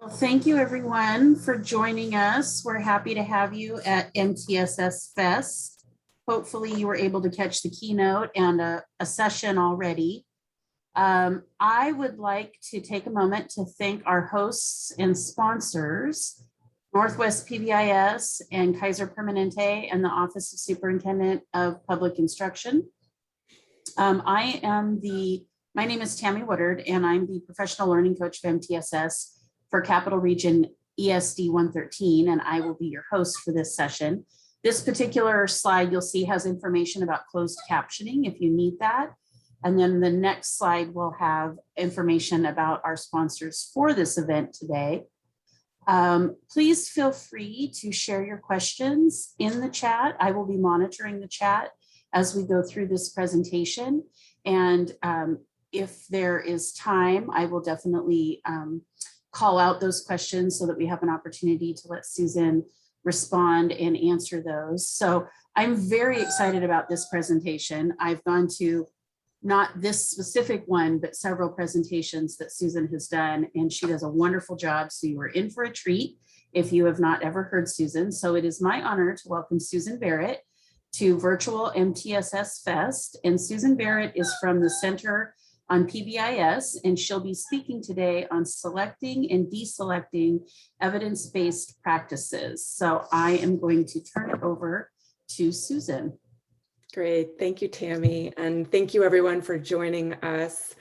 Well, thank you everyone for joining us. We're happy to have you at MTSS Fest. Hopefully you were able to catch the keynote and a session already. I would like to take a moment to thank our hosts and sponsors, Northwest PBIS and Kaiser Permanente and the Office of Superintendent of Public Instruction. My name is Tammy Woodard, and I'm the professional learning coach of MTSS for Capital Region ESD 113, and I will be your host for this session. This particular slide you'll see has information about closed captioning if you need that. And then the next slide will have information about our sponsors for this event today. Please feel free to share your questions in the chat. I will be monitoring the chat as we go through this presentation. And if there is time, I will definitely call out those questions so that we have an opportunity to let Susan respond and answer those. So I'm very excited about this presentation. I've gone to not this specific one, but several presentations that Susan has done, and she does a wonderful job. So you are in for a treat if you have not ever heard Susan. So it is my honor to welcome Susan Barrett to virtual MTSS Fest. And Susan Barrett is from the Center on PBIS, and she'll be speaking today on selecting and deselecting evidence-based practices. So I am going to turn it over to Susan. Great, thank you, Tammy, and thank you everyone for joining us.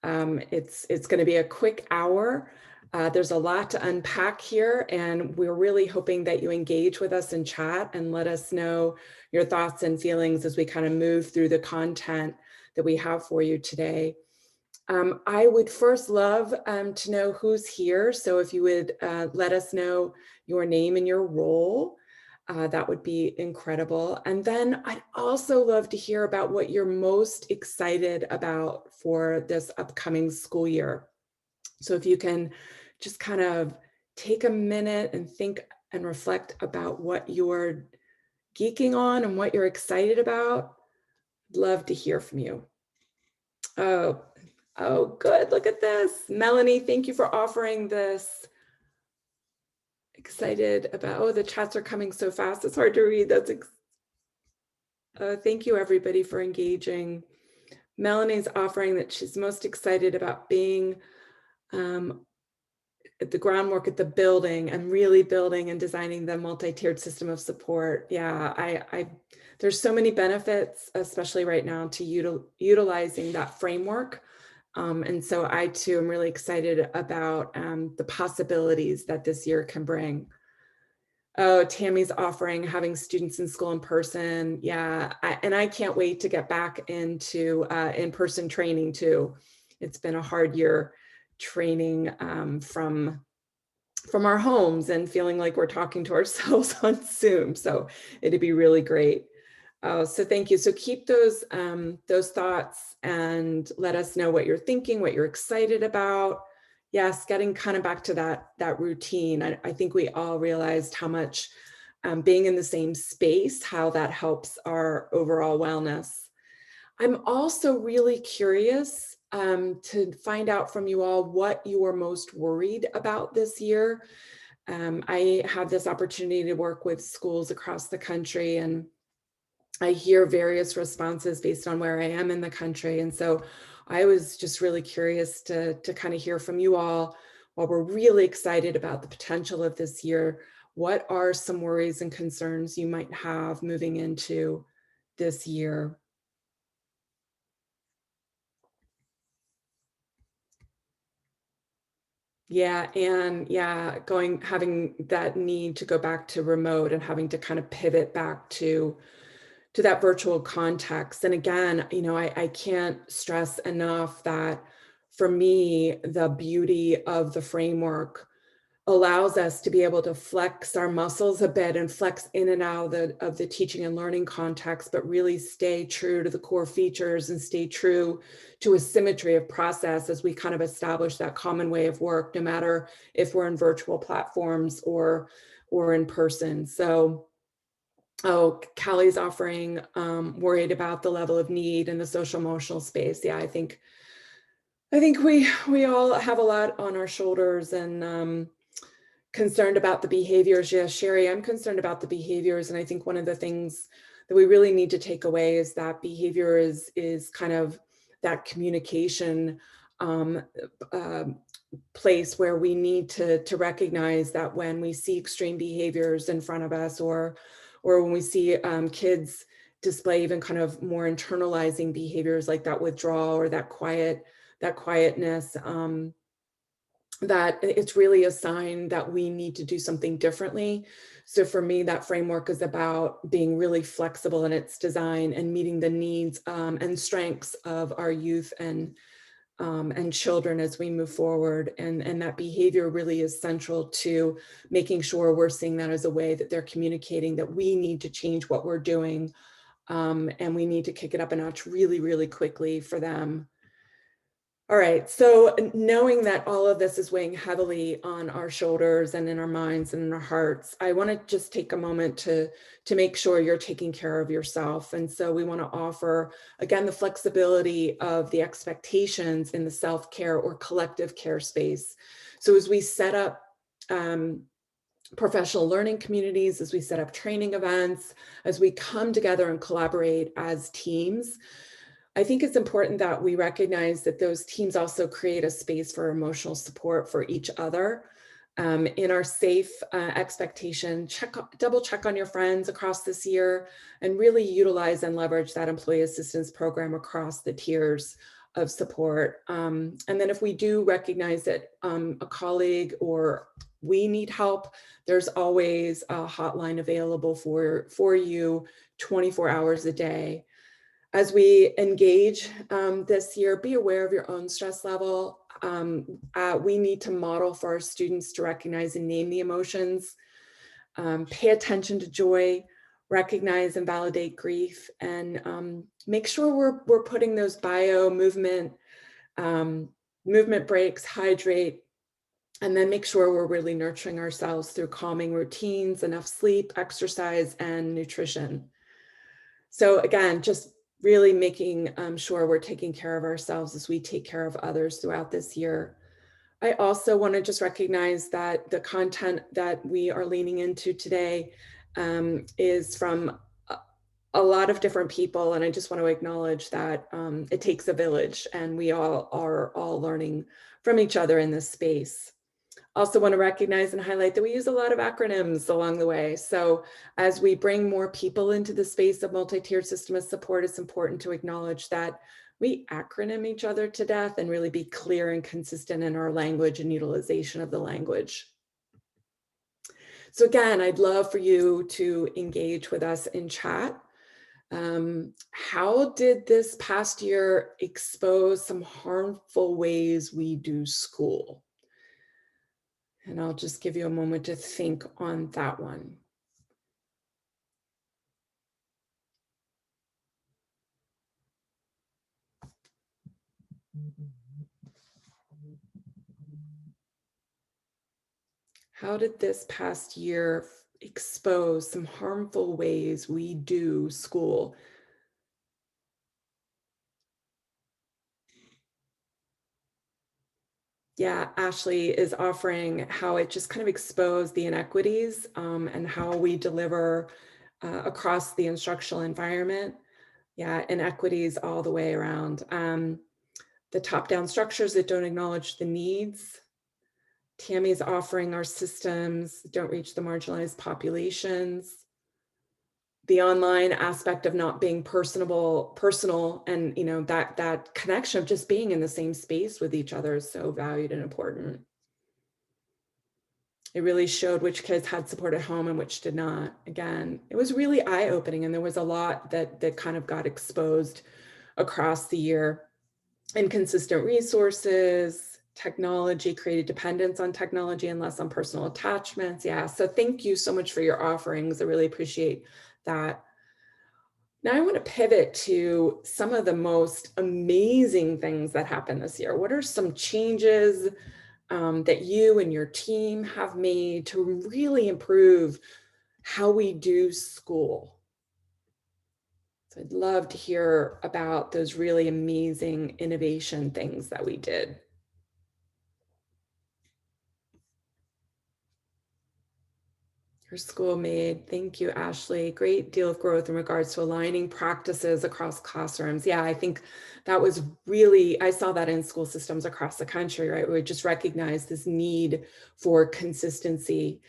It's going to be a quick hour. There's a lot to unpack here, and we're really hoping that you engage with us in chat and let us know your thoughts and feelings as we kind of move through the content that we have for you today. I would first love to know who's here. So if you would let us know your name and your role, that would be incredible. And then I'd also love to hear about what you're most excited about for this upcoming school year. So if you can just kind of take a minute and think and reflect about what you're geeking on and what you're excited about, I'd love to hear from you. Oh, good. Look at this. Melanie, thank you for offering this. Excited about, oh, the chats are coming so fast. It's hard to read. Thank you, everybody, for engaging. Melanie's offering that she's most excited about being at the groundwork at the building and really building and designing the multi-tiered system of support. Yeah, there's so many benefits, especially right now, to utilizing that framework. And so I too am really excited about the possibilities that this year can bring. Oh, Tammy's offering having students in school in person. Yeah, and I can't wait to get back into in-person training too. It's been a hard year training from our homes and feeling like we're talking to ourselves on Zoom. So it'd be really great. So thank you. So keep those thoughts and let us know what you're thinking, what you're excited about. Yes, getting kind of back to that routine. I think we all realized how much being in the same space, how that helps our overall wellness. I'm also really curious to find out from you all what you are most worried about this year. I have this opportunity to work with schools across the country, and I hear various responses based on where I am in the country. And so I was just really curious to kind of hear from you all. While we're really excited about the potential of this year, what are some worries and concerns you might have moving into this year? Yeah, and yeah, having that need to go back to remote and having to kind of pivot back to that virtual context. And again, you know, I can't stress enough that for me, the beauty of the framework allows us to be able to flex our muscles a bit and flex in and out of the teaching and learning context, but really stay true to the core features and stay true to a symmetry of process as we kind of establish that common way of work, no matter if we're in virtual platforms or in person. So, oh, Callie's offering, worried about the level of need in the social emotional space. Yeah, I think we all have a lot on our shoulders, and Concerned about the behaviors. Yes, Sherry, I'm concerned about the behaviors. And I think one of the things that we really need to take away is that behavior is kind of that communication place where we need to recognize that when we see extreme behaviors in front of us, or when we see kids display even kind of more internalizing behaviors like that withdrawal or that quietness, that it's really a sign that we need to do something differently. So for me, that framework is about being really flexible in its design and meeting the needs and strengths of our youth and children as we move forward. And that behavior really is central to making sure we're seeing that as a way that they're communicating that we need to change what we're doing. And we need to kick it up a notch really, really quickly for them. All right, so knowing that all of this is weighing heavily on our shoulders and in our minds and in our hearts, I want to just take a moment to make sure you're taking care of yourself. And so we want to offer, again, the flexibility of the expectations in the self-care or collective care space. So as we set up professional learning communities, as we set up training events, as we come together and collaborate as teams, I think it's important that we recognize that those teams also create a space for emotional support for each other. In our safe expectation, double check on your friends across this year and really utilize and leverage that employee assistance program across the tiers of support. And then if we do recognize that a colleague or we need help, there's always a hotline available for you 24 hours a day. As we engage this year, be aware of your own stress level. We need to model for our students to recognize and name the emotions, pay attention to joy, recognize and validate grief, and make sure we're putting those movement breaks, hydrate, and then make sure we're really nurturing ourselves through calming routines, enough sleep, exercise, and nutrition. So again, just really making sure we're taking care of ourselves as we take care of others throughout this year. I also want to just recognize that the content that we are leaning into today is from a lot of different people. And I just want to acknowledge that it takes a village and we all are learning from each other in this space. Also want to recognize and highlight that we use a lot of acronyms along the way. So as we bring more people into the space of multi-tiered system of support, it's important to acknowledge that we acronym each other to death and really be clear and consistent in our language and utilization of the language. So again, I'd love for you to engage with us in chat. How did this past year expose some harmful ways we do school? And I'll just give you a moment to think on that one. How did this past year expose some harmful ways we do school? Yeah, Ashley is offering how it just kind of exposed the inequities and how we deliver across the instructional environment. Yeah, inequities all the way around. The top-down structures that don't acknowledge the needs. Tammy's offering our systems don't reach the marginalized populations. The online aspect of not being personal, and that connection of just being in the same space with each other is so valued and important. It really showed which kids had support at home and which did not. Again, it was really eye-opening, and there was a lot that kind of got exposed across the year. Inconsistent resources, technology, created dependence on technology and less on personal attachments. Yeah, so thank you so much for your offerings. I really appreciate that. Now I want to pivot to some of the most amazing things that happened this year. What are some changes that you and your team have made to really improve how we do school? So I'd love to hear about those really amazing innovation things that we did. Your school made, thank you, Ashley. Great deal of growth in regards to aligning practices across classrooms. Yeah, I think that was really, I saw that in school systems across the country, right? We just recognize this need for consistency.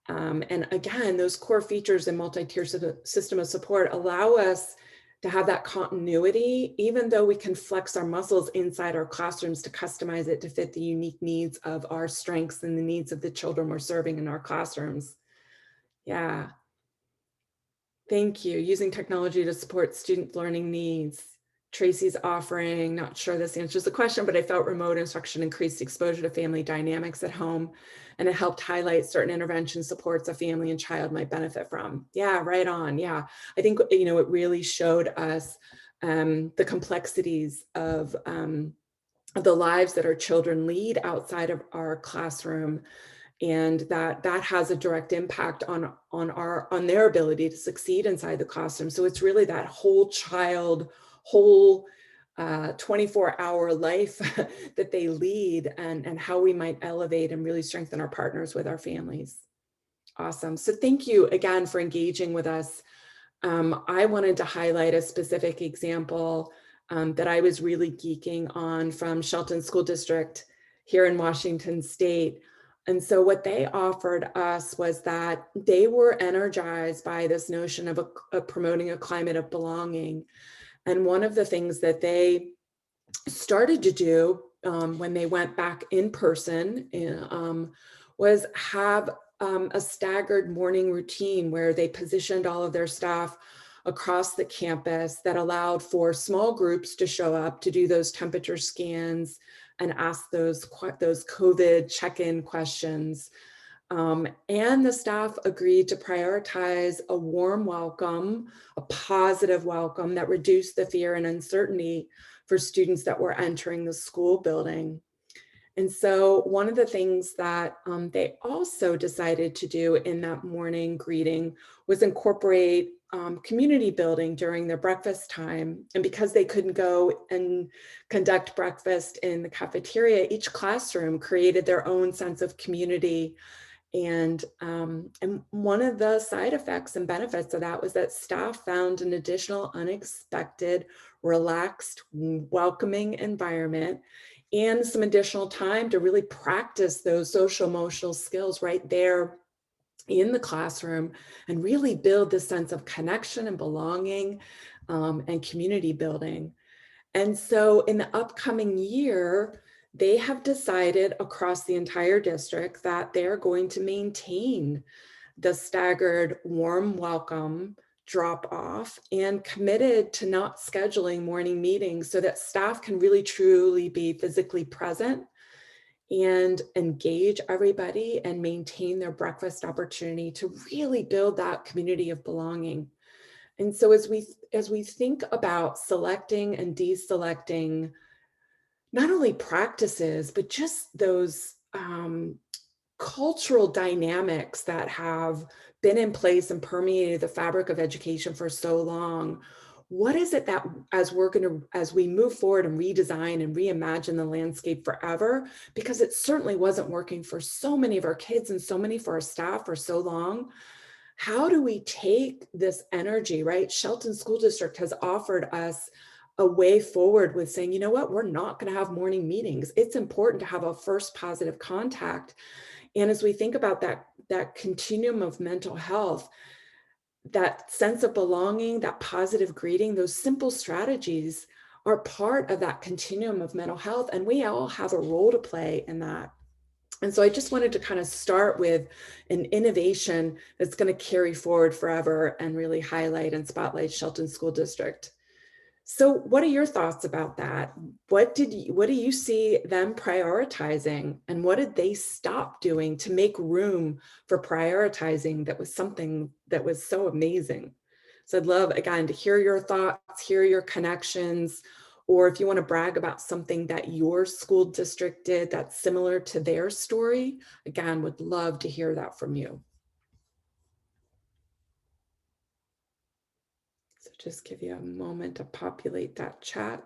And again, those core features in multi-tier system of support allow us to have that continuity, even though we can flex our muscles inside our classrooms to customize it to fit the unique needs of our strengths and the needs of the children we're serving in our classrooms. Yeah, thank you. Using technology to support student learning needs. Tracy's offering, not sure this answers the question, but I felt remote instruction increased exposure to family dynamics at home, and it helped highlight certain intervention supports a family and child might benefit from. Yeah, right on. Yeah, I think, you know, it really showed us the complexities of the lives that our children lead outside of our classroom, and that has a direct impact on their ability to succeed inside the classroom. So it's really that whole child, whole 24-hour life that they lead, and how we might elevate and really strengthen our partners with our families. Awesome. So thank you again for engaging with us. I wanted to highlight a specific example that I was really geeking on from Shelton School District here in Washington State. And so what they offered us was that they were energized by this notion of promoting a climate of belonging. And one of the things that they started to do when they went back in person was have a staggered morning routine where they positioned all of their staff across the campus that allowed for small groups to show up to do those temperature scans and ask those COVID check-in questions. And the staff agreed to prioritize a warm welcome, a positive welcome that reduced the fear and uncertainty for students that were entering the school building. And so one of the things that they also decided to do in that morning greeting was incorporate community building during their breakfast time. And because they couldn't go and conduct breakfast in the cafeteria, each classroom created their own sense of community. And one of the side effects and benefits of that was that staff found an additional unexpected, relaxed, welcoming environment and some additional time to really practice those social emotional skills right there in the classroom and really build this sense of connection and belonging and community building. And so in the upcoming year, they have decided across the entire district that they're going to maintain the staggered warm welcome drop off and committed to not scheduling morning meetings so that staff can really truly be physically present and engage everybody and maintain their breakfast opportunity to really build that community of belonging. And so as we think about selecting and deselecting not only practices, but just those cultural dynamics that have been in place and permeated the fabric of education for so long, what is it that as we move forward and redesign and reimagine the landscape forever, because it certainly wasn't working for so many of our kids and so many for our staff for so long, how do we take this energy, right? Shelton School District has offered us a way forward with saying, you know what, we're not going to have morning meetings. It's important to have a first positive contact. And as we think about that continuum of mental health, that sense of belonging, that positive greeting, those simple strategies are part of that continuum of mental health. And we all have a role to play in that. And so I just wanted to kind of start with an innovation that's going to carry forward forever and really highlight and spotlight Shelton School District. So what are your thoughts about that? What do you see them prioritizing, and what did they stop doing to make room for prioritizing that was something that was so amazing? So I'd love, again, to hear your thoughts, hear your connections, or if you want to brag about something that your school district did that's similar to their story, again, would love to hear that from you. So just give you a moment to populate that chat.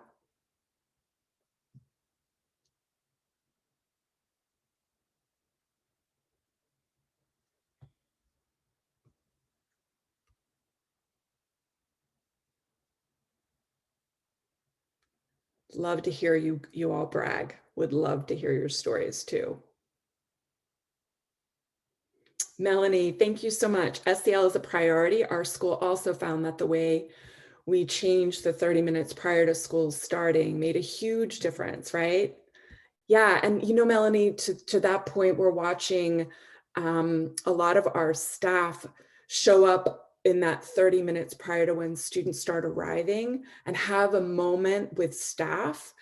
Love to hear you all brag. Would love to hear your stories too. Melanie, thank you so much. SEL is a priority. Our school also found that the way we changed the 30 minutes prior to school starting made a huge difference, right? Yeah, and Melanie, to that point, we're watching a lot of our staff show up in that 30 minutes prior to when students start arriving and have a moment with staff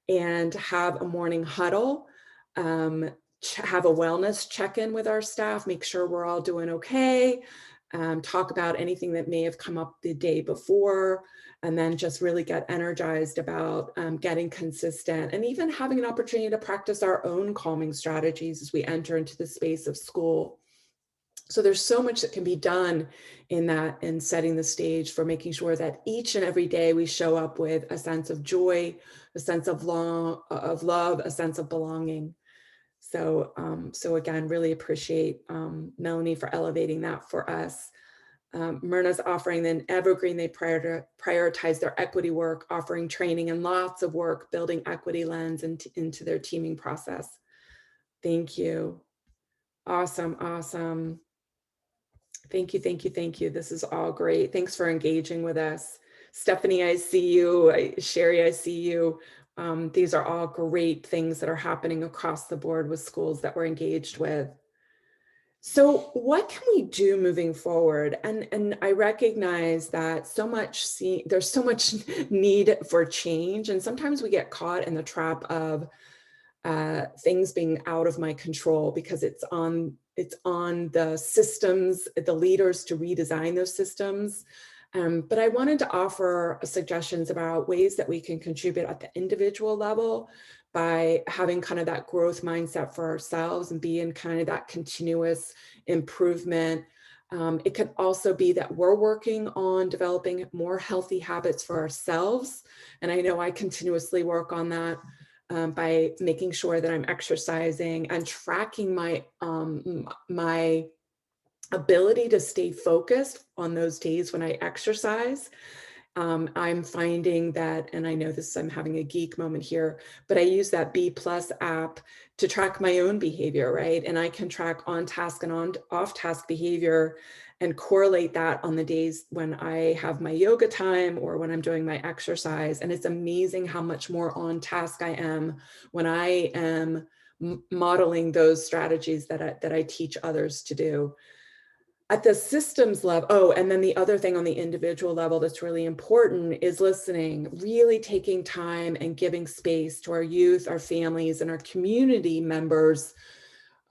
and have a morning huddle, have a wellness check-in with our staff, make sure we're all doing okay, talk about anything that may have come up the day before, and then just really get energized about getting consistent and even having an opportunity to practice our own calming strategies as we enter into the space of school. So there's so much that can be done in that and setting the stage for making sure that each and every day we show up with a sense of joy, a sense of love, a sense of belonging. So, so again, really appreciate Melanie for elevating that for us. Myrna's offering an evergreen, they prioritize their equity work, offering training and lots of work, building equity lens into their teaming process. Thank you. Awesome, awesome. Thank you, thank you, thank you. This is all great. Thanks for engaging with us. Stephanie, I see you. Sherry, I see you. These are all great things that are happening across the board with schools that we're engaged with. So what can we do moving forward? And I recognize that there's so much need for change. And sometimes we get caught in the trap of things being out of my control because it's on the systems, the leaders to redesign those systems. But I wanted to offer suggestions about ways that we can contribute at the individual level by having kind of that growth mindset for ourselves and be in kind of that continuous improvement. It could also be that we're working on developing more healthy habits for ourselves. And I know I continuously work on that by making sure that I'm exercising and tracking my my ability to stay focused on those days when I exercise. I'm finding that, and I know this, I'm having a geek moment here, but I use that B+ app to track my own behavior, right? And I can track on task and off task behavior and correlate that on the days when I have my yoga time or when I'm doing my exercise. And it's amazing how much more on task I am when I am modeling those strategies that I teach others to do. At the systems level, oh, and then the other thing on the individual level that's really important is listening, really taking time and giving space to our youth, our families, and our community members,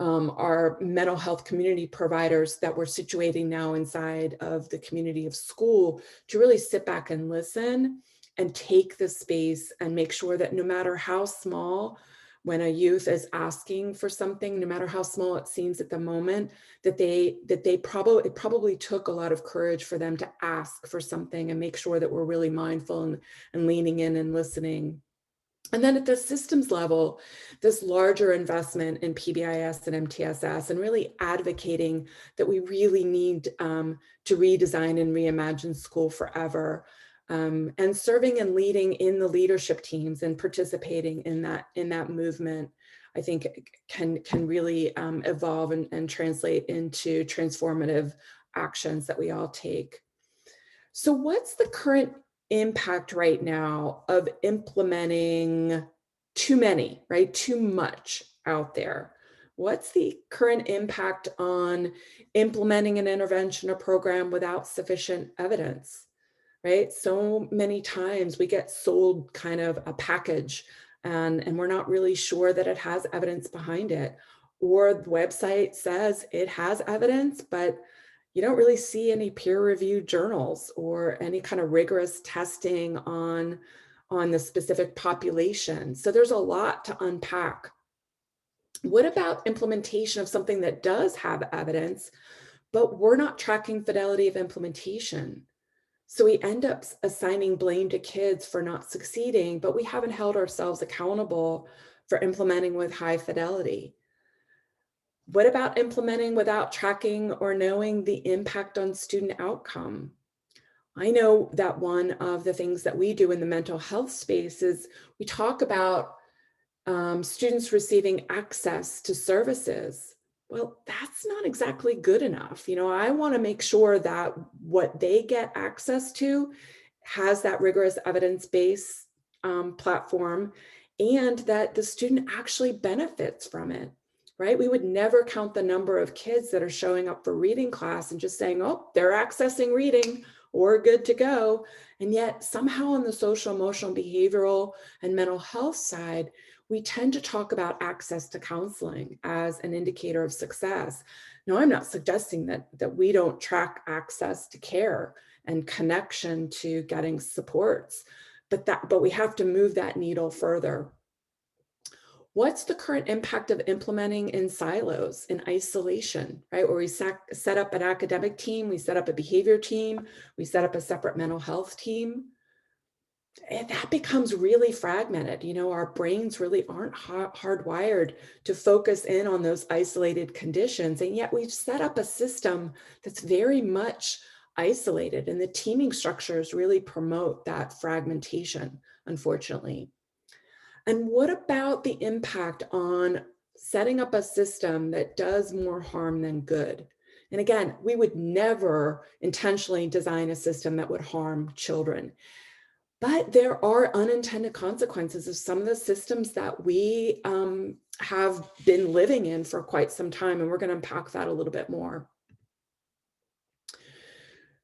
our mental health community providers that we're situating now inside of the community of school to really sit back and listen and take the space and make sure that no matter how small, when a youth is asking for something, no matter how small it seems at the moment, it probably took a lot of courage for them to ask for something, and make sure that we're really mindful and leaning in and listening. And then at the systems level, this larger investment in PBIS and MTSS, and really advocating that we really need to redesign and reimagine school forever. And serving and leading in the leadership teams and participating in that movement, I think can really evolve and translate into transformative actions that we all take. So what's the current impact right now of implementing too many, right? Too much out there? What's the current impact on implementing an intervention or program without sufficient evidence? Right? So many times we get sold kind of a package and we're not really sure that it has evidence behind it. Or the website says it has evidence, but you don't really see any peer-reviewed journals or any kind of rigorous testing on the specific population. So there's a lot to unpack. What about implementation of something that does have evidence, but we're not tracking fidelity of implementation? So we end up assigning blame to kids for not succeeding, but we haven't held ourselves accountable for implementing with high fidelity. What about implementing without tracking or knowing the impact on student outcome? I know that one of the things that we do in the mental health space is we talk about students receiving access to services. Well, that's not exactly good enough. I want to make sure that what they get access to has that rigorous evidence-based platform, and that the student actually benefits from it, right? We would never count the number of kids that are showing up for reading class and just saying, oh, they're accessing reading or good to go. And yet somehow on the social, emotional, behavioral, and mental health side, we tend to talk about access to counseling as an indicator of success. Now, I'm not suggesting that we don't track access to care and connection to getting supports, but we have to move that needle further. What's the current impact of implementing in silos, in isolation, right? Where we set up an academic team, we set up a behavior team, we set up a separate mental health team. And that becomes really fragmented. Our brains really aren't hardwired to focus in on those isolated conditions. And yet we've set up a system that's very much isolated, and the teaming structures really promote that fragmentation, unfortunately. And what about the impact on setting up a system that does more harm than good? And again, we would never intentionally design a system that would harm children. But there are unintended consequences of some of the systems that we have been living in for quite some time, and we're going to unpack that a little bit more.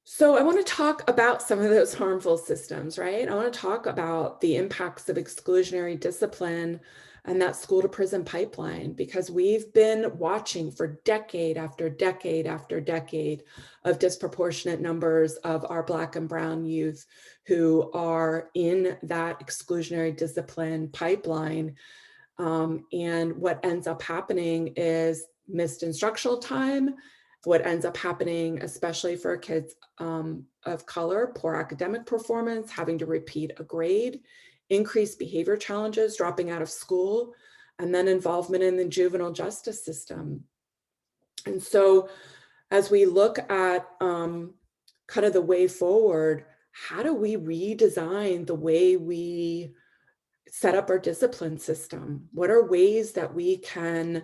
So I want to talk about some of those harmful systems, right? I want to talk about the impacts of exclusionary discipline and that school to prison pipeline, because we've been watching for decade after decade after decade of disproportionate numbers of our Black and Brown youth who are in that exclusionary discipline pipeline. And what ends up happening is missed instructional time. What ends up happening, especially for kids of color, poor academic performance, having to repeat a grade, increased behavior challenges, dropping out of school, and then involvement in the juvenile justice system. And so as we look at kind of the way forward, how do we redesign the way we set up our discipline system? What are ways that we can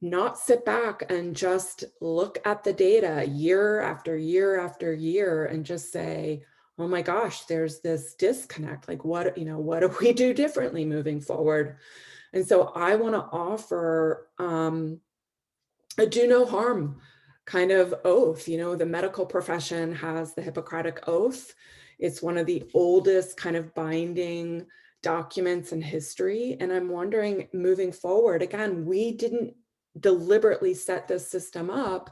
not sit back and just look at the data year after year after year and just say, oh my gosh, there's this disconnect. Like what do we do differently moving forward? And so I want to offer a do no harm kind of oath. The medical profession has the Hippocratic Oath. It's one of the oldest kind of binding documents in history. And I'm wondering, moving forward, again, we didn't deliberately set this system up,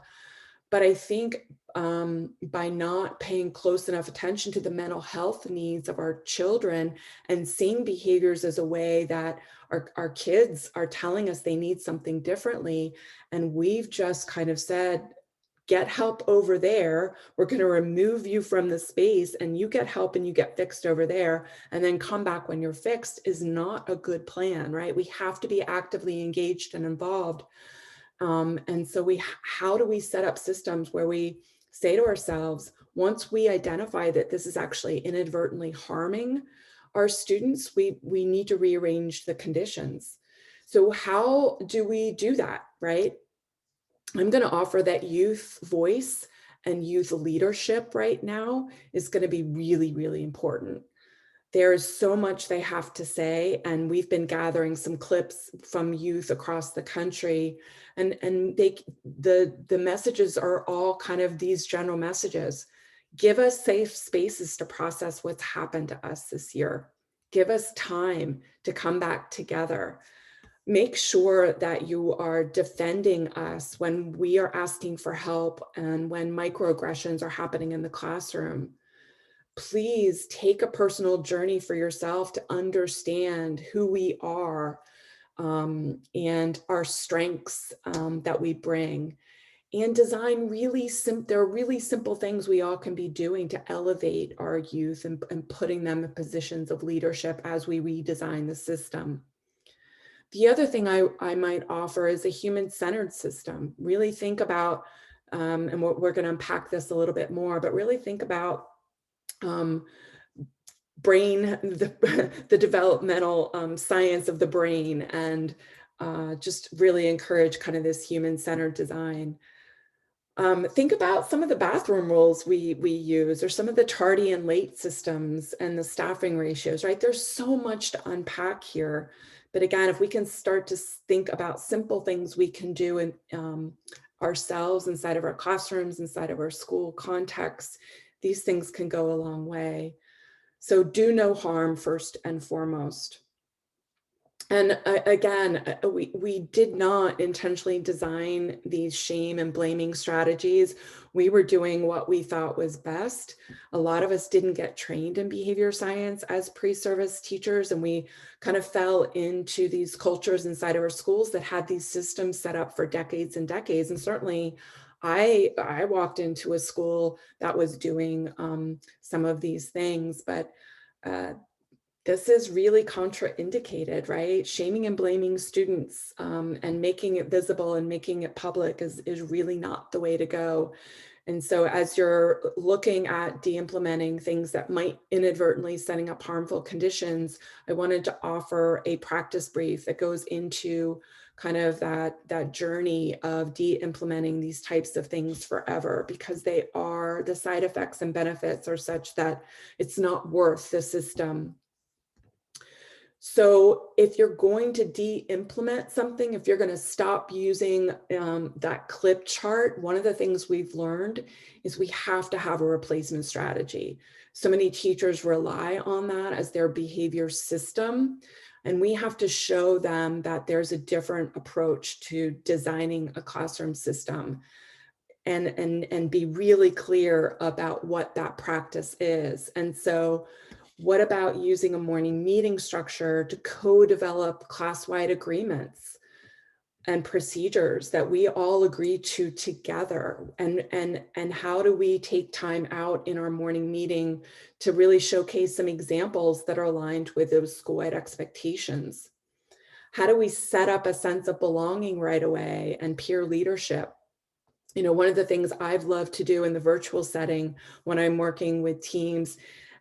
but I think by not paying close enough attention to the mental health needs of our children and seeing behaviors as a way that our kids are telling us they need something differently, and we've just kind of said, get help over there. We're going to remove you from the space and you get help and you get fixed over there and then come back when you're fixed, is not a good plan, right? We have to be actively engaged and involved. And so how do we set up systems where we say to ourselves, once we identify that this is actually inadvertently harming our students, we need to rearrange the conditions. So how do we do that, right? I'm going to offer that youth voice and youth leadership right now is going to be really, really important. There is so much they have to say, and we've been gathering some clips from youth across the country, and the messages are all kind of these general messages. Give us safe spaces to process what's happened to us this year. Give us time to come back together. Make sure that you are defending us when we are asking for help and when microaggressions are happening in the classroom. Please take a personal journey for yourself to understand who we are and our strengths that we bring, and design there are really simple things we all can be doing to elevate our youth and putting them in positions of leadership as we redesign the system. The other thing I might offer is a human-centered system. Really think about And we're going to unpack this a little bit more, but really think about brain, the developmental science of the brain, and just really encourage kind of this human-centered design. Think about some of the bathroom rules we use, or some of the tardy and late systems and the staffing ratios, right? There's so much to unpack here. But again, if we can start to think about simple things we can do in ourselves, inside of our classrooms, inside of our school contexts, these things can go a long way. So do no harm first and foremost. And again, we did not intentionally design these shame and blaming strategies. We were doing what we thought was best. A lot of us didn't get trained in behavior science as pre-service teachers, and we kind of fell into these cultures inside of our schools that had these systems set up for decades and decades. And certainly I walked into a school that was doing some of these things, but this is really contraindicated, right? Shaming and blaming students and making it visible and making it public is really not the way to go. And so as you're looking at de-implementing things that might inadvertently setting up harmful conditions, I wanted to offer a practice brief that goes into kind of that journey of de-implementing these types of things forever, because the side effects and benefits are such that it's not worth the system. So if you're going to de-implement something, if you're going to stop using that clip chart, one of the things we've learned is we have to have a replacement strategy. So many teachers rely on that as their behavior system, and we have to show them that there's a different approach to designing a classroom system, and be really clear about what that practice is. And so what about using a morning meeting structure to co-develop class-wide agreements and procedures that we all agree to together? And how do we take time out in our morning meeting to really showcase some examples that are aligned with those school-wide expectations? How do we set up a sense of belonging right away and peer leadership? You know, one of the things I've loved to do in the virtual setting when I'm working with teams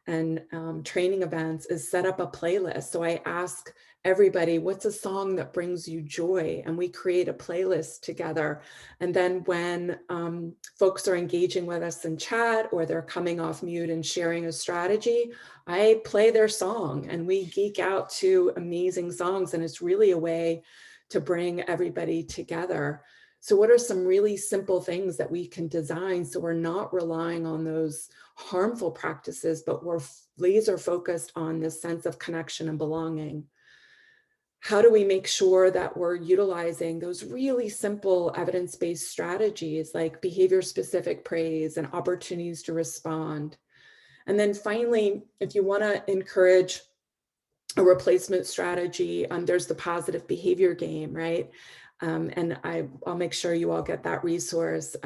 and training events is set up a playlist. So I ask everybody, what's a song that brings you joy? And we create a playlist together. And then when folks are engaging with us in chat, or they're coming off mute and sharing a strategy, I play their song and we geek out to amazing songs. And it's really a way to bring everybody together. So what are some really simple things that we can design so we're not relying on those harmful practices, but we're laser focused on this sense of connection and belonging? How do we make sure that we're utilizing those really simple evidence-based strategies like behavior-specific praise and opportunities to respond? And then finally, if you want to encourage a replacement strategy, there's the positive behavior game, right? And I'll make sure you all get that resource.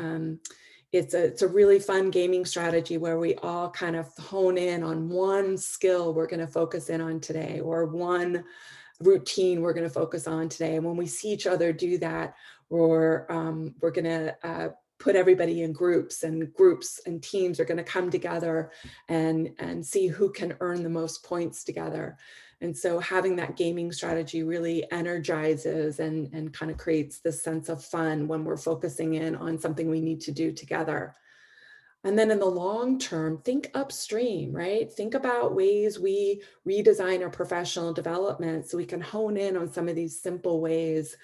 It's a really fun gaming strategy where we all kind of hone in on one skill we're going to focus in on today, or one routine we're going to focus on today. And when we see each other do that, we're going to put everybody in groups and teams are going to come together and see who can earn the most points together. And so having that gaming strategy really energizes and kind of creates this sense of fun when we're focusing in on something we need to do together. And then in the long term, think upstream, right? Think about ways we redesign our professional development so we can hone in on some of these simple ways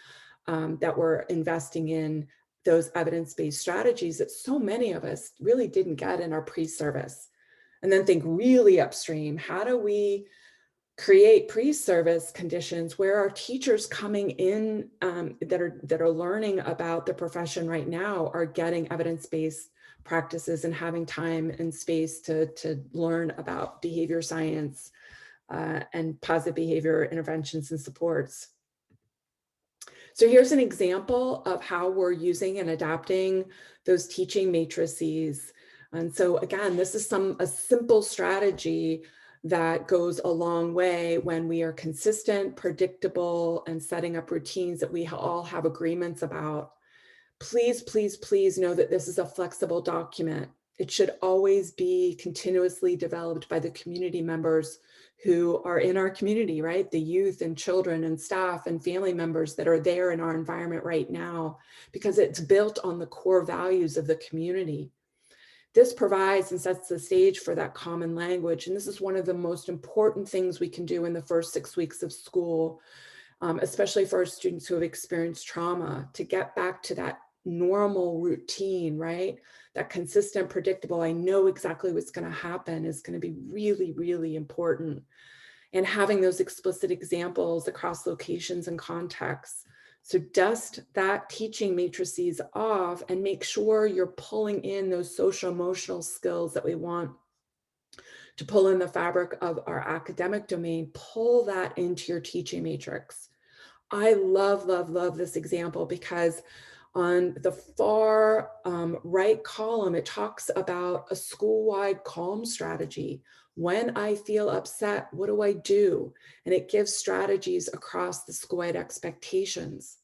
that we're investing in those evidence-based strategies that so many of us really didn't get in our pre-service. And then think really upstream. How do we create pre-service conditions where our teachers coming in that are learning about the profession right now are getting evidence-based practices and having time and space to learn about behavior science and positive behavior interventions and supports. So here's an example of how we're using and adapting those teaching matrices. And so again, this is a simple strategy that goes a long way when we are consistent, predictable, and setting up routines that we all have agreements about. Please, please, please know that this is a flexible document. It should always be continuously developed by the community members who are in our community, right? The youth and children and staff and family members that are there in our environment right now, because it's built on the core values of the community. This provides and sets the stage for that common language. And this is one of the most important things we can do in the first 6 weeks of school, especially for our students who have experienced trauma, to get back to that normal routine, right? That consistent, predictable, I know exactly what's going to happen is going to be really, really important. And having those explicit examples across locations and contexts. So dust that teaching matrices off and make sure you're pulling in those social emotional skills that we want to pull in the fabric of our academic domain. Pull that into your teaching matrix. I love, love, love this example because on the far right column, it talks about a school-wide calm strategy. When I feel upset, what do I do? And it gives strategies across the school-wide expectations.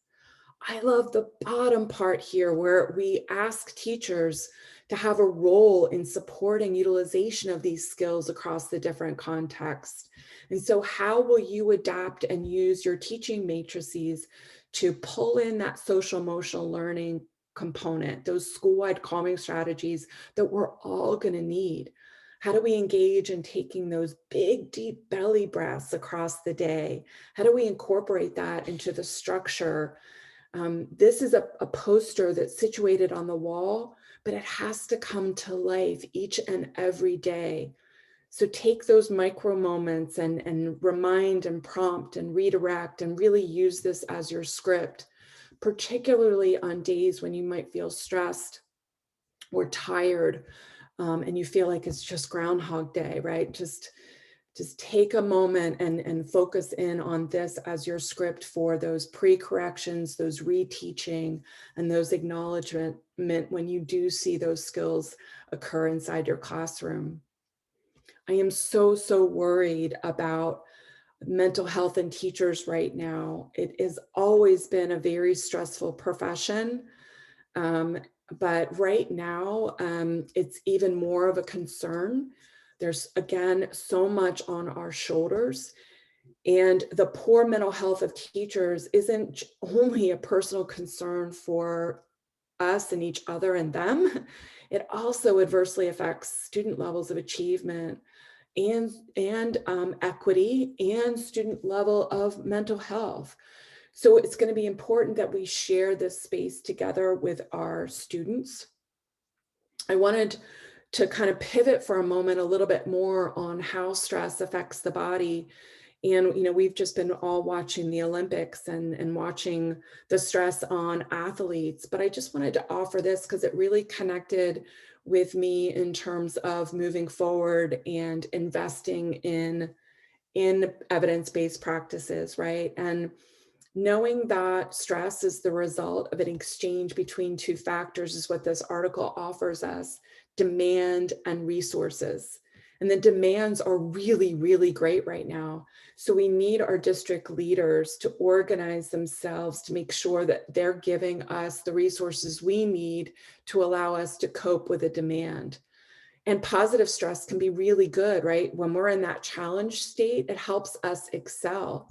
I love the bottom part here where we ask teachers to have a role in supporting utilization of these skills across the different contexts. And so how will you adapt and use your teaching matrices to pull in that social emotional learning component, those school-wide calming strategies that we're all going to need? How do we engage in taking those big, deep belly breaths across the day? How do we incorporate that into the structure? This is a poster that's situated on the wall, but it has to come to life each and every day. So take those micro moments and remind and prompt and redirect and really use this as your script, particularly on days when you might feel stressed or tired and you feel like it's just Groundhog Day, right? Just take a moment and focus in on this as your script for those pre-corrections, those reteaching, and those acknowledgement when you do see those skills occur inside your classroom. I am so, so worried about mental health in teachers right now. It has always been a very stressful profession. But right now, it's even more of a concern. There's, again, so much on our shoulders. And the poor mental health of teachers isn't only a personal concern for us and each other and them. It also adversely affects student levels of achievement and equity and student level of mental health. So it's going to be important that we share this space together with our students. I wanted to kind of pivot for a moment a little bit more on how stress affects the body. And, you know, we've just been all watching the Olympics and watching the stress on athletes, but I just wanted to offer this because it really connected with me in terms of moving forward and investing in evidence-based practices, right? And knowing that stress is the result of an exchange between two factors is what this article offers us: demand and resources. And the demands are really, really great right now. So we need our district leaders to organize themselves to make sure that they're giving us the resources we need to allow us to cope with the demand. And positive stress can be really good, right? When we're in that challenge state, it helps us excel.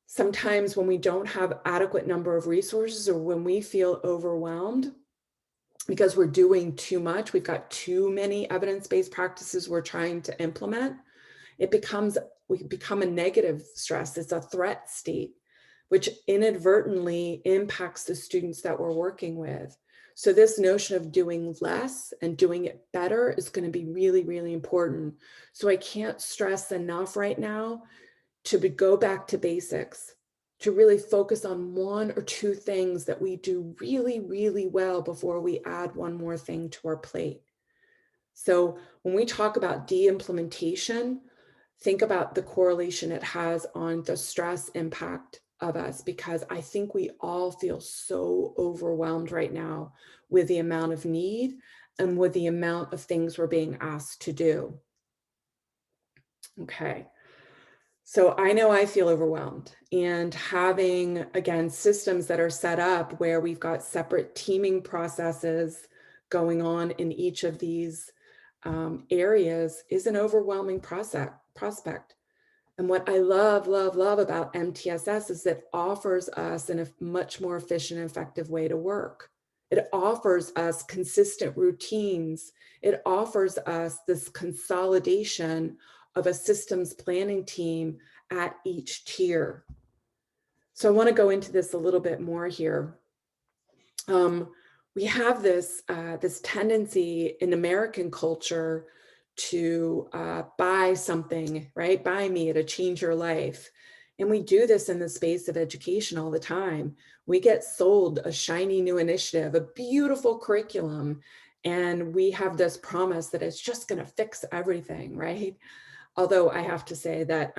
Sometimes when we don't have adequate number of resources or when we feel overwhelmed because we're doing too much, we've got too many evidence-based practices we're trying to implement, we become a negative stress. It's a threat state, which inadvertently impacts the students that we're working with. So this notion of doing less and doing it better is going to be really, really important. So I can't stress enough right now to go back to basics, to really focus on one or two things that we do really, really well before we add one more thing to our plate. So when we talk about de-implementation, think about the correlation it has on the stress impact of us, because I think we all feel so overwhelmed right now with the amount of need and with the amount of things we're being asked to do. Okay. So I know I feel overwhelmed, and having, again, systems that are set up where we've got separate teaming processes going on in each of these areas is an overwhelming prospect. And what I love, love, love about MTSS is that it offers us a much more efficient and effective way to work. It offers us consistent routines. It offers us this consolidation of a systems planning team at each tier. So I want to go into this a little bit more here. We have this tendency in American culture to buy something, right? Buy me, it'll change your life. And we do this in the space of education all the time. We get sold a shiny new initiative, a beautiful curriculum, and we have this promise that it's just going to fix everything, right? Although I have to say that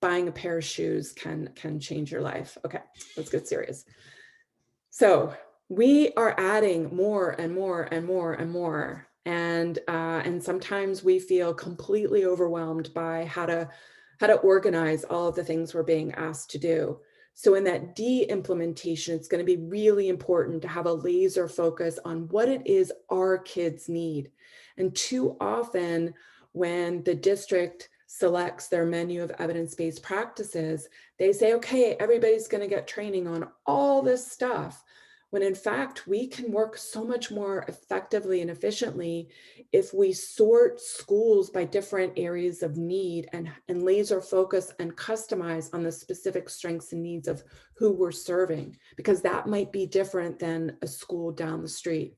buying a pair of shoes can change your life. Okay, let's get serious. So we are adding more and more and more and more. And sometimes we feel completely overwhelmed by how to organize all of the things we're being asked to do. So in that de-implementation, it's going to be really important to have a laser focus on what it is our kids need. And too often, when the district selects their menu of evidence-based practices, they say, okay, everybody's going to get training on all this stuff. When in fact, we can work so much more effectively and efficiently if we sort schools by different areas of need and laser focus and customize on the specific strengths and needs of who we're serving, because that might be different than a school down the street.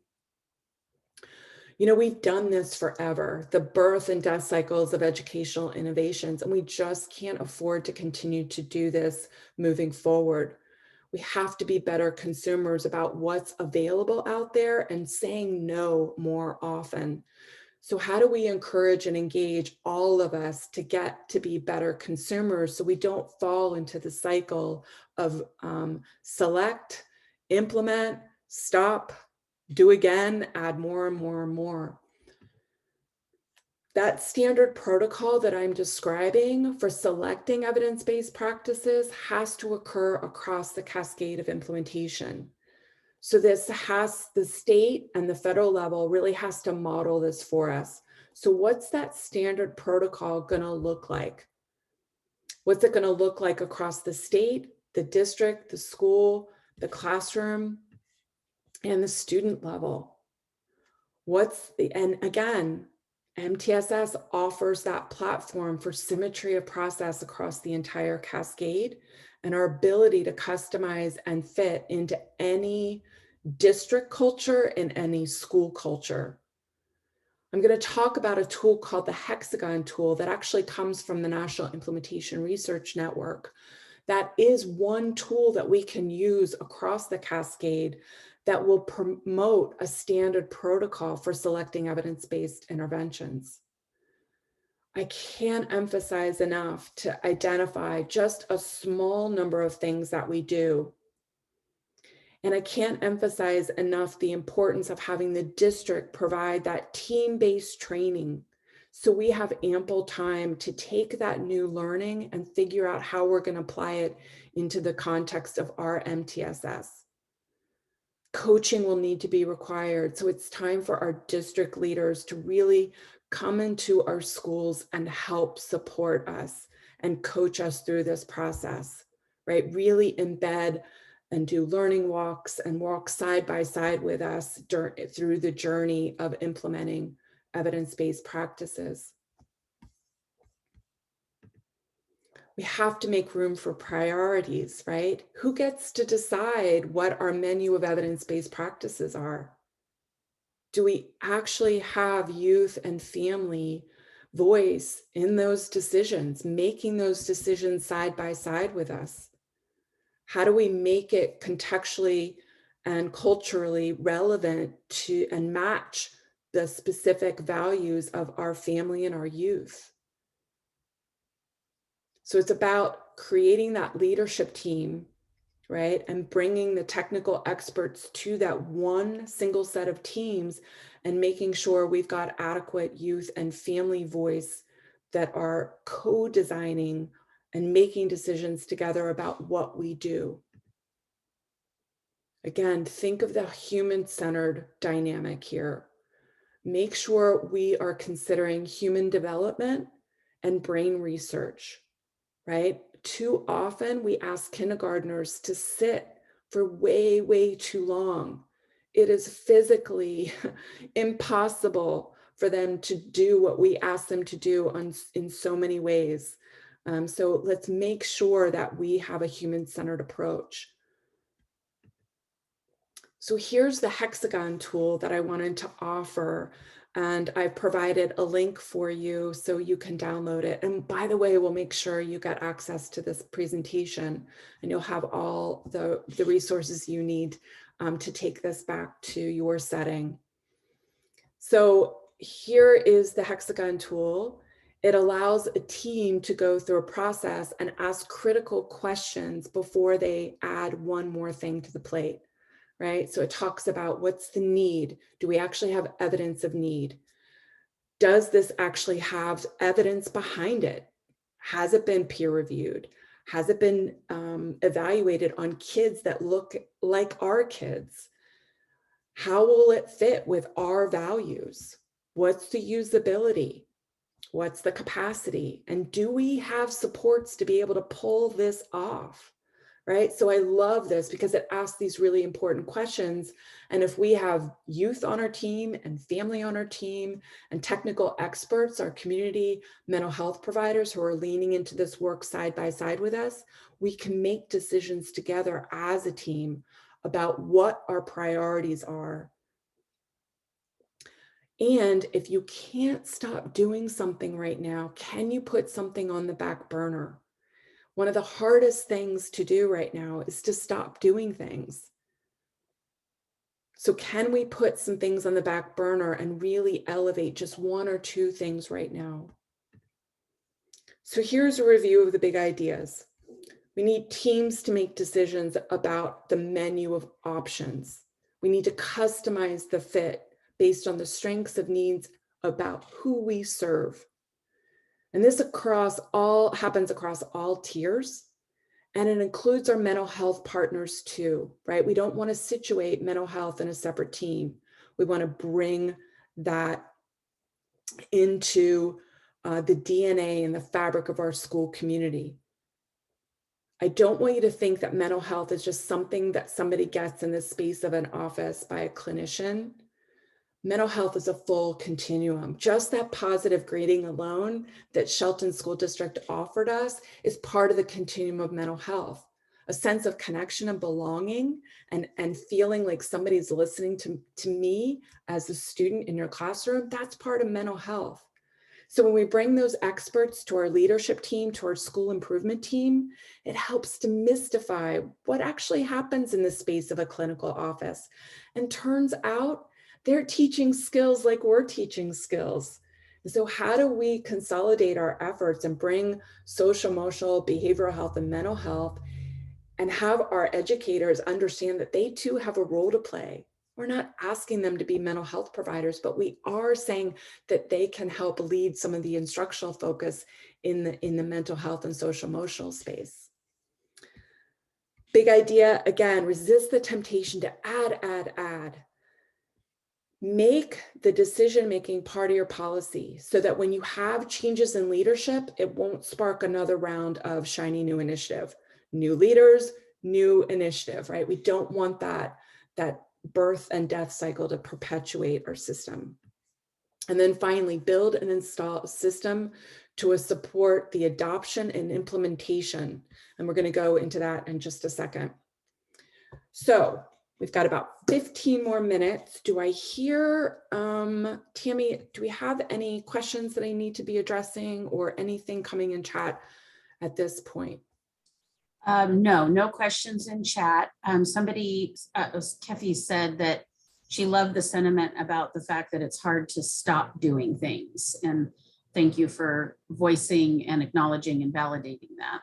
You know, we've done this forever, the birth and death cycles of educational innovations, and we just can't afford to continue to do this moving forward. We have to be better consumers about what's available out there and saying no more often. So how do we encourage and engage all of us to get to be better consumers so we don't fall into the cycle of select, implement, stop, do again, add more and more and more? That standard protocol that I'm describing for selecting evidence-based practices has to occur across the cascade of implementation. So the state and the federal level really has to model this for us. So what's that standard protocol going to look like? What's it going to look like across the state, the district, the school, the classroom, and the student level? And again, MTSS offers that platform for symmetry of process across the entire cascade and our ability to customize and fit into any district culture and any school culture. I'm going to talk about a tool called the hexagon tool that actually comes from the National Implementation Research Network. That is one tool that we can use across the cascade that will promote a standard protocol for selecting evidence-based interventions. I can't emphasize enough to identify just a small number of things that we do. And I can't emphasize enough the importance of having the district provide that team-based training so we have ample time to take that new learning and figure out how we're going to apply it into the context of our MTSS. Coaching will need to be required. So it's time for our district leaders to really come into our schools and help support us and coach us through this process, right? Really embed and do learning walks and walk side by side with us through the journey of implementing evidence-based practices. We have to make room for priorities, right? Who gets to decide what our menu of evidence-based practices are? Do we actually have youth and family voice in those decisions, making those decisions side by side with us? How do we make it contextually and culturally relevant to and match the specific values of our family and our youth? So it's about creating that leadership team, right? And bringing the technical experts to that one single set of teams and making sure we've got adequate youth and family voice that are co-designing and making decisions together about what we do. Again, think of the human-centered dynamic here. Make sure we are considering human development and brain research, right? Too often we ask kindergartners to sit for way, way too long. It is physically impossible for them to do what we ask them to do in so many ways. So let's make sure that we have a human-centered approach. So here's the hexagon tool that I wanted to offer. And I've provided a link for you so you can download it. And by the way, we'll make sure you get access to this presentation and you'll have all the resources you need to take this back to your setting. So here is the hexagon tool. It allows a team to go through a process and ask critical questions before they add one more thing to the plate. Right? So it talks about what's the need? Do we actually have evidence of need? Does this actually have evidence behind it? Has it been peer reviewed? Has it been evaluated on kids that look like our kids? How will it fit with our values? What's the usability? What's the capacity? And do we have supports to be able to pull this off? Right? So I love this because it asks these really important questions. And if we have youth on our team and family on our team and technical experts, our community mental health providers who are leaning into this work side by side with us, we can make decisions together as a team about what our priorities are. And if you can't stop doing something right now, can you put something on the back burner? One of the hardest things to do right now is to stop doing things. So can we put some things on the back burner and really elevate just one or two things right now? So here's a review of the big ideas. We need teams to make decisions about the menu of options. We need to customize the fit based on the strengths of needs about who we serve. And this happens across all tiers. And it includes our mental health partners too, right? We don't want to situate mental health in a separate team. We want to bring that into the DNA and the fabric of our school community. I don't want you to think that mental health is just something that somebody gets in the space of an office by a clinician. Mental health is a full continuum. Just that positive grading alone that Shelton School District offered us is part of the continuum of mental health. A sense of connection and belonging and feeling like somebody's listening to me as a student in your classroom, that's part of mental health. So when we bring those experts to our leadership team, to our school improvement team, it helps to demystify what actually happens in the space of a clinical office. And turns out, they're teaching skills like we're teaching skills. So how do we consolidate our efforts and bring social, emotional, behavioral health, and mental health and have our educators understand that they too have a role to play? We're not asking them to be mental health providers, but we are saying that they can help lead some of the instructional focus in the mental health and social emotional space. Big idea, again, resist the temptation to add. Make the decision-making part of your policy so that when you have changes in leadership, it won't spark another round of shiny new initiative. New leaders, new initiative, right? We don't want that birth and death cycle to perpetuate our system. And then finally, build and install a system to support the adoption and implementation. And we're going to go into that in just a second. So we've got about 15 more minutes. Do I hear, Tammy, do we have any questions that I need to be addressing or anything coming in chat at this point? No questions in chat. Somebody, Kefi said that she loved the sentiment about the fact that it's hard to stop doing things. And thank you for voicing and acknowledging and validating that.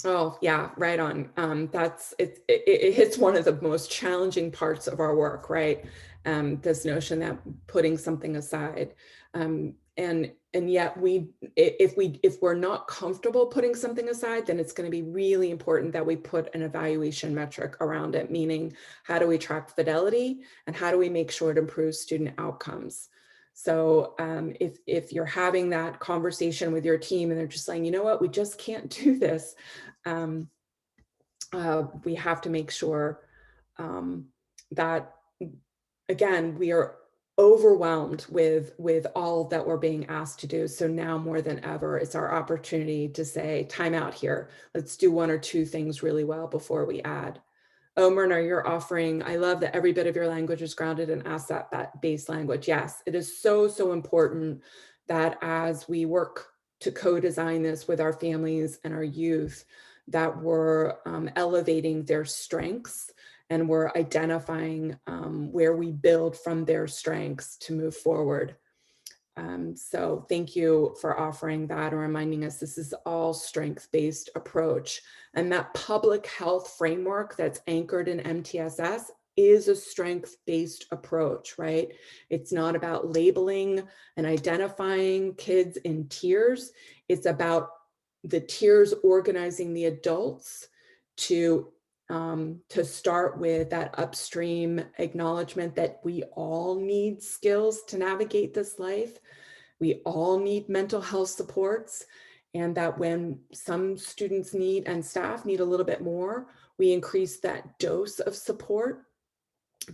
Oh yeah, right on. It hits one of the most challenging parts of our work, right? This notion that putting something aside, and and yet if we're not comfortable putting something aside, then it's going to be really important that we put an evaluation metric around it, meaning how do we track fidelity and how do we make sure it improves student outcomes. So if you're having that conversation with your team and they're just saying, you know what, we just can't do this, we have to make sure that, again, we are overwhelmed with all that we're being asked to do. So now more than ever, it's our opportunity to say, time out here. Let's do one or two things really well before we add. Oh, Myrna, you're offering, I love that every bit of your language is grounded in asset-based language. Yes, it is so, so important that as we work to co-design this with our families and our youth, that we're elevating their strengths and we're identifying where we build from their strengths to move forward. So thank you for offering that and reminding us this is all strength-based approach. And that public health framework that's anchored in MTSS is a strength-based approach, right? It's not about labeling and identifying kids in tiers. It's about the tiers organizing the adults to start with that upstream acknowledgement that we all need skills to navigate this life. We all need mental health supports, and that when some students need and staff need a little bit more, we increase that dose of support,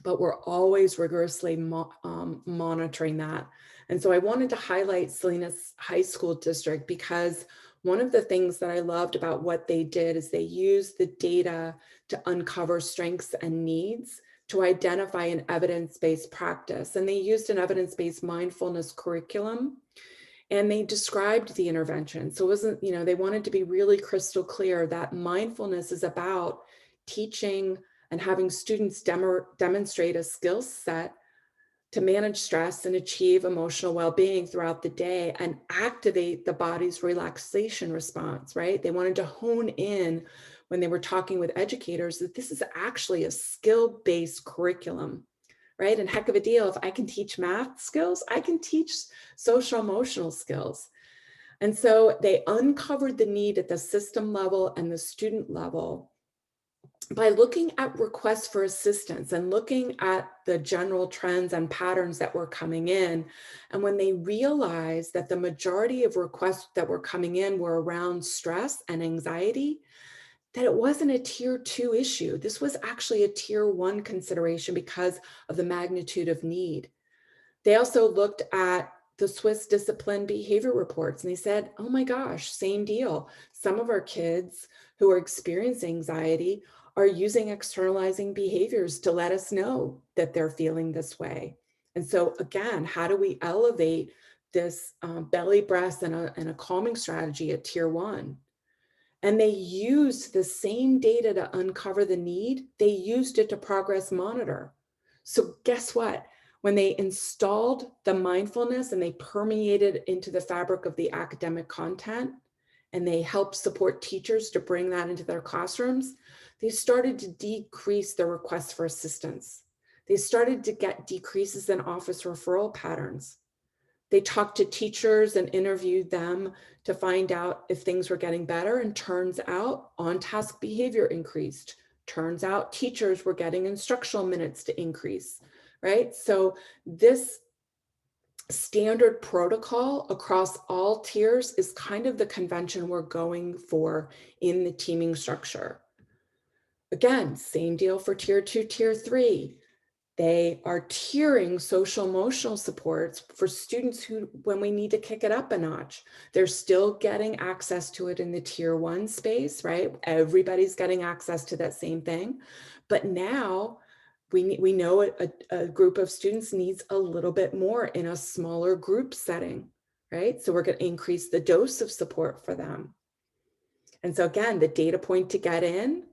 but we're always rigorously monitoring that. And so I wanted to highlight Salinas High School District because one of the things that I loved about what they did is they used the data to uncover strengths and needs to identify an evidence-based practice. And they used an evidence-based mindfulness curriculum and they described the intervention. So it wasn't, you know, they wanted to be really crystal clear that mindfulness is about teaching and having students demonstrate a skill set to manage stress and achieve emotional well-being throughout the day and activate the body's relaxation response, right? They wanted to hone in when they were talking with educators that this is actually a skill-based curriculum, right? And heck of a deal, if I can teach math skills, I can teach social emotional skills. And so they uncovered the need at the system level and the student level by looking at requests for assistance and looking at the general trends and patterns that were coming in. And when they realized that the majority of requests that were coming in were around stress and anxiety, that it wasn't a tier 2 issue. This was actually a tier 1 consideration because of the magnitude of need. They also looked at the Swiss discipline behavior reports and they said, oh my gosh, same deal. Some of our kids who are experiencing anxiety are using externalizing behaviors to let us know that they're feeling this way. And so again, how do we elevate this belly breath and a calming strategy at tier 1? And they used the same data to uncover the need. They used it to progress monitor. So guess what? When they installed the mindfulness and they permeated into the fabric of the academic content, and they helped support teachers to bring that into their classrooms, they started to decrease the requests for assistance. They started to get decreases in office referral patterns. They talked to teachers and interviewed them to find out if things were getting better. And turns out on-task behavior increased. Turns out teachers were getting instructional minutes to increase, right? So this standard protocol across all tiers is kind of the convention we're going for in the teaming structure. Again, same deal for tier 2, tier 3. They are tiering social emotional supports for students who, when we need to kick it up a notch, they're still getting access to it in the tier 1 space, right? Everybody's getting access to that same thing. But now we know a group of students needs a little bit more in a smaller group setting, right? So we're going to increase the dose of support for them. And so again, the data point to get in,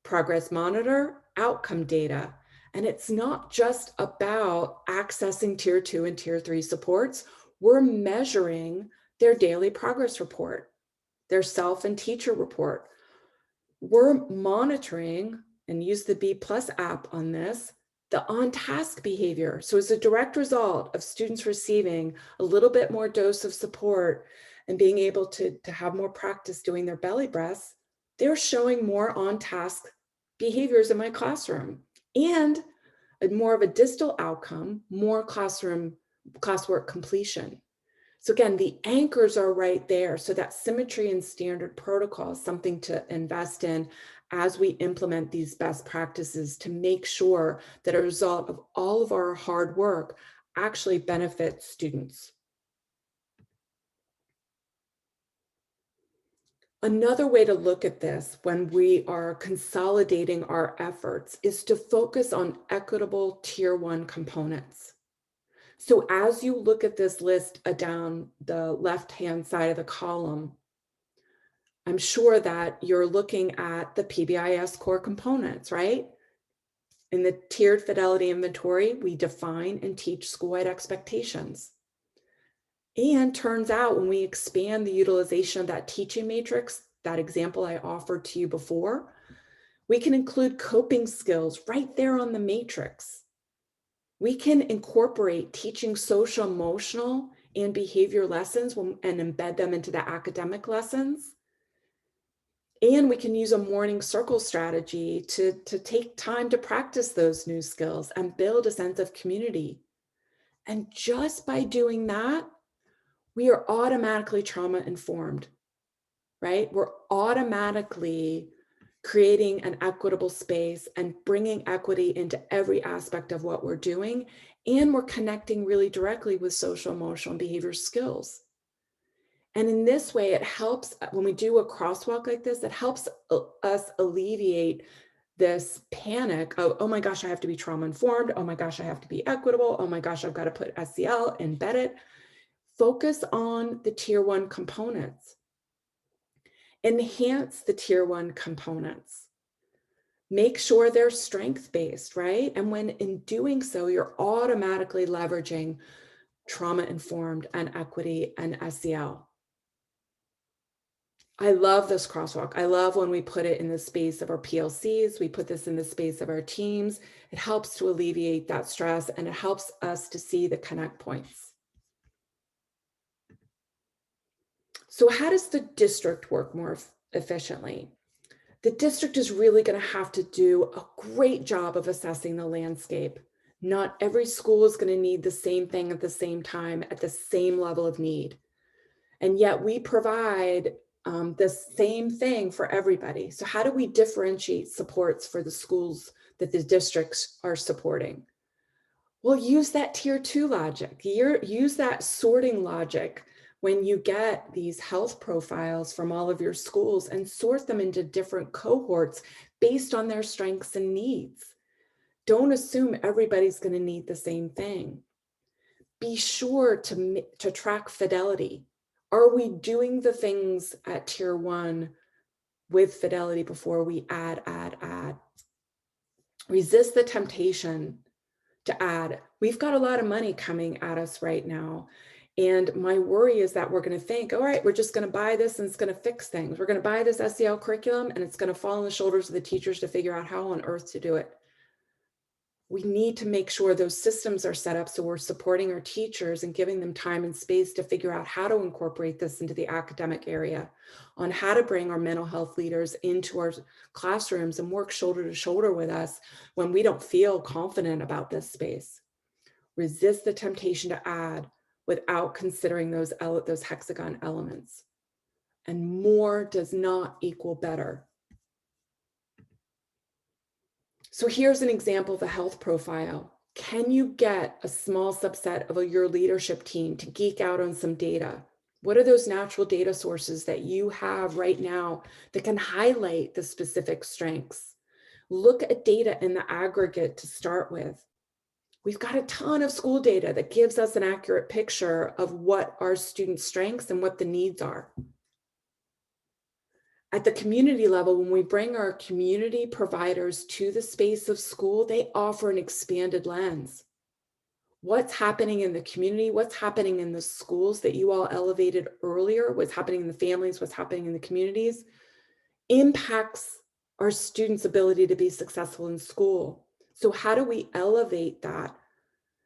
progress monitor, outcome data. And it's not just about accessing tier 2 and tier 3 supports. We're measuring their daily progress report, their self and teacher report. We're monitoring, and use the B+ app on this, The on-task behavior. So as a direct result of students receiving a little bit more dose of support and being able to have more practice doing their belly breaths, they're showing more on-task behaviors in my classroom, and more of a distal outcome, more classwork completion. So again, the anchors are right there. So that symmetry and standard protocol is something to invest in as we implement these best practices to make sure that a result of all of our hard work actually benefits students. Another way to look at this when we are consolidating our efforts is to focus on equitable tier 1 components. So as you look at this list down the left-hand side of the column, I'm sure that you're looking at the PBIS core components, right? In the tiered fidelity inventory, we define and teach school-wide expectations. And turns out when we expand the utilization of that teaching matrix, that example I offered to you before, we can include coping skills right there on the matrix. We can incorporate teaching social, emotional, and behavior lessons and embed them into the academic lessons. And we can use a morning circle strategy to take time to practice those new skills and build a sense of community. And just by doing that, we are automatically trauma informed, right? We're automatically creating an equitable space and bringing equity into every aspect of what we're doing. And we're connecting really directly with social, emotional, and behavior skills. And in this way, it helps when we do a crosswalk like this, it helps us alleviate this panic of, oh my gosh, I have to be trauma informed. Oh my gosh, I have to be equitable. Oh my gosh, I've got to put SEL, embed it. Focus on the tier 1 components. Enhance the tier 1 components. Make sure they're strength-based, right? And when in doing so, you're automatically leveraging trauma-informed and equity and SEL. I love this crosswalk. I love when we put it in the space of our PLCs, we put this in the space of our teams. It helps to alleviate that stress and it helps us to see the connect points. So how does the district work more efficiently? The district is really going to have to do a great job of assessing the landscape. Not every school is going to need the same thing at the same time at the same level of need. And yet we provide the same thing for everybody. So how do we differentiate supports for the schools that the districts are supporting? Well, use that tier 2 logic. Use that sorting logic when you get these health profiles from all of your schools and sort them into different cohorts based on their strengths and needs. Don't assume everybody's going to need the same thing. Be sure to track fidelity. Are we doing the things at tier 1 with fidelity before we add? Resist the temptation to add. We've got a lot of money coming at us right now. And my worry is that we're going to think, all right, we're just going to buy this and it's going to fix things. We're going to buy this SEL curriculum and it's going to fall on the shoulders of the teachers to figure out how on earth to do it. We need to make sure those systems are set up so we're supporting our teachers and giving them time and space to figure out how to incorporate this into the academic area, on how to bring our mental health leaders into our classrooms and work shoulder to shoulder with us when we don't feel confident about this space. Resist the temptation to add without considering those hexagon elements. And more does not equal better. So here's an example of a health profile. Can you get a small subset of your leadership team to geek out on some data? What are those natural data sources that you have right now that can highlight the specific strengths? Look at data in the aggregate to start with. We've got a ton of school data that gives us an accurate picture of what our students' strengths and what the needs are. At the community level, when we bring our community providers to the space of school, they offer an expanded lens. What's happening in the community, what's happening in the schools that you all elevated earlier, what's happening in the families, what's happening in the communities, impacts our students' ability to be successful in school. So how do we elevate that?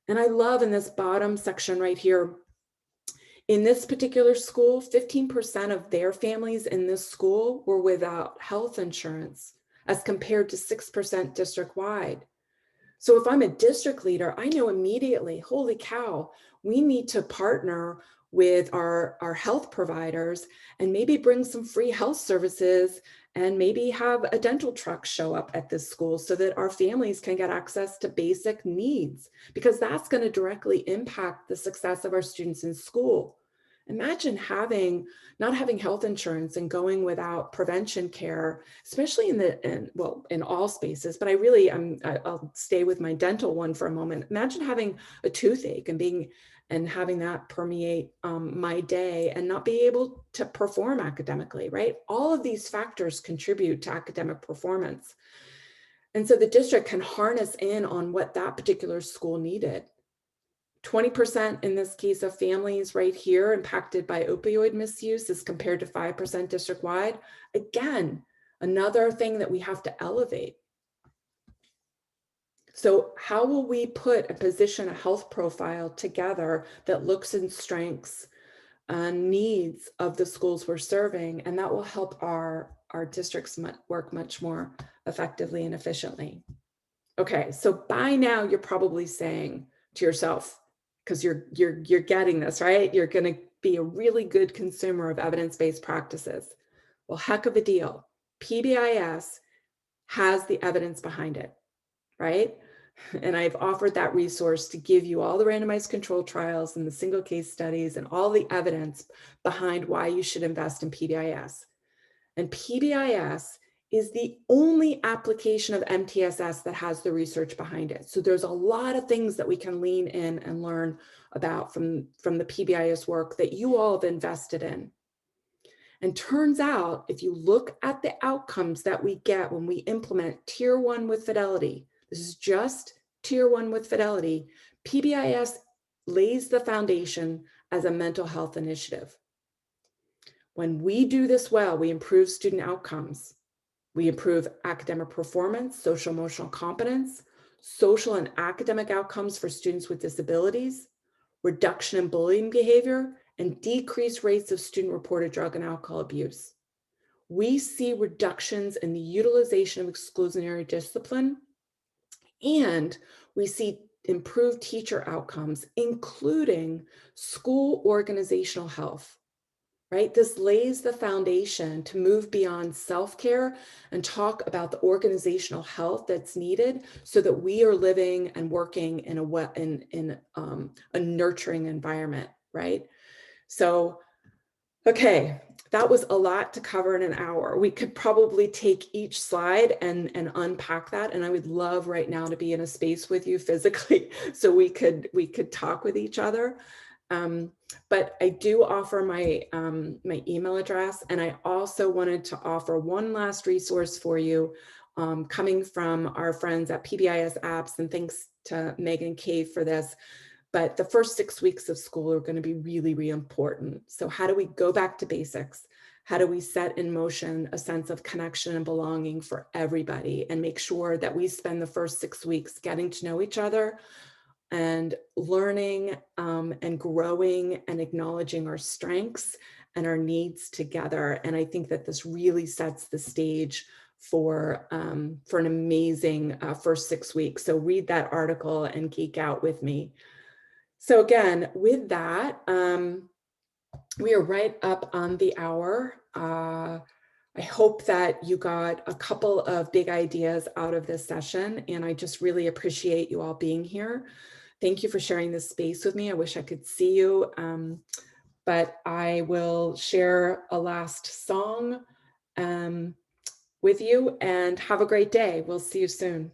And I love in this bottom section right here, in this particular school, 15% of their families in this school were without health insurance, as compared to 6% district-wide. So if I'm a district leader, I know immediately, holy cow, we need to partner with our health providers and maybe bring some free health services and maybe have a dental truck show up at this school so that our families can get access to basic needs, because that's going to directly impact the success of our students in school. Imagine not having health insurance and going without prevention care, especially in all spaces, but I'll stay with my dental one for a moment. Imagine having a toothache and having that permeate my day and not be able to perform academically, right? All of these factors contribute to academic performance. And so the district can harness in on what that particular school needed. 20% in this case of families right here impacted by opioid misuse as compared to 5% district-wide. Again, another thing that we have to elevate. So how will we put a health profile together that looks in strengths and needs of the schools we're serving? And that will help our districts work much more effectively and efficiently. Okay, so by now you're probably saying to yourself, because you're getting this, right? You're going to be a really good consumer of evidence-based practices. Well, heck of a deal. PBIS has the evidence behind it, right? And I've offered that resource to give you all the randomized controlled trials and the single case studies and all the evidence behind why you should invest in PBIS. And PBIS is the only application of MTSS that has the research behind it. So there's a lot of things that we can lean in and learn about from the PBIS work that you all have invested in. And turns out, if you look at the outcomes that we get when we implement Tier 1 with Fidelity, this is just Tier 1 with Fidelity, PBIS lays the foundation as a mental health initiative. When we do this well, we improve student outcomes. We improve academic performance, social emotional competence, social and academic outcomes for students with disabilities, reduction in bullying behavior, and decreased rates of student-reported drug and alcohol abuse. We see reductions in the utilization of exclusionary discipline, and we see improved teacher outcomes, including school organizational health. Right? This lays the foundation to move beyond self-care and talk about the organizational health that's needed so that we are living and working in a nurturing environment, right? So, okay, that was a lot to cover in an hour. We could probably take each slide and unpack that. And I would love right now to be in a space with you physically so we could talk with each other. But I do offer my email address, and I also wanted to offer one last resource for you coming from our friends at PBIS Apps, and thanks to Megan Cave for this. But the first 6 weeks of school are going to be really, really important. So how do we go back to basics? How do we set in motion a sense of connection and belonging for everybody and make sure that we spend the first 6 weeks getting to know each other and learning and growing and acknowledging our strengths and our needs together? And I think that this really sets the stage for an amazing first 6 weeks. So read that article and geek out with me. So again, with that, we are right up on the hour. I hope that you got a couple of big ideas out of this session, and I just really appreciate you all being here. Thank you for sharing this space with me. I wish I could see you, but I will share a last song with you, and have a great day. We'll see you soon.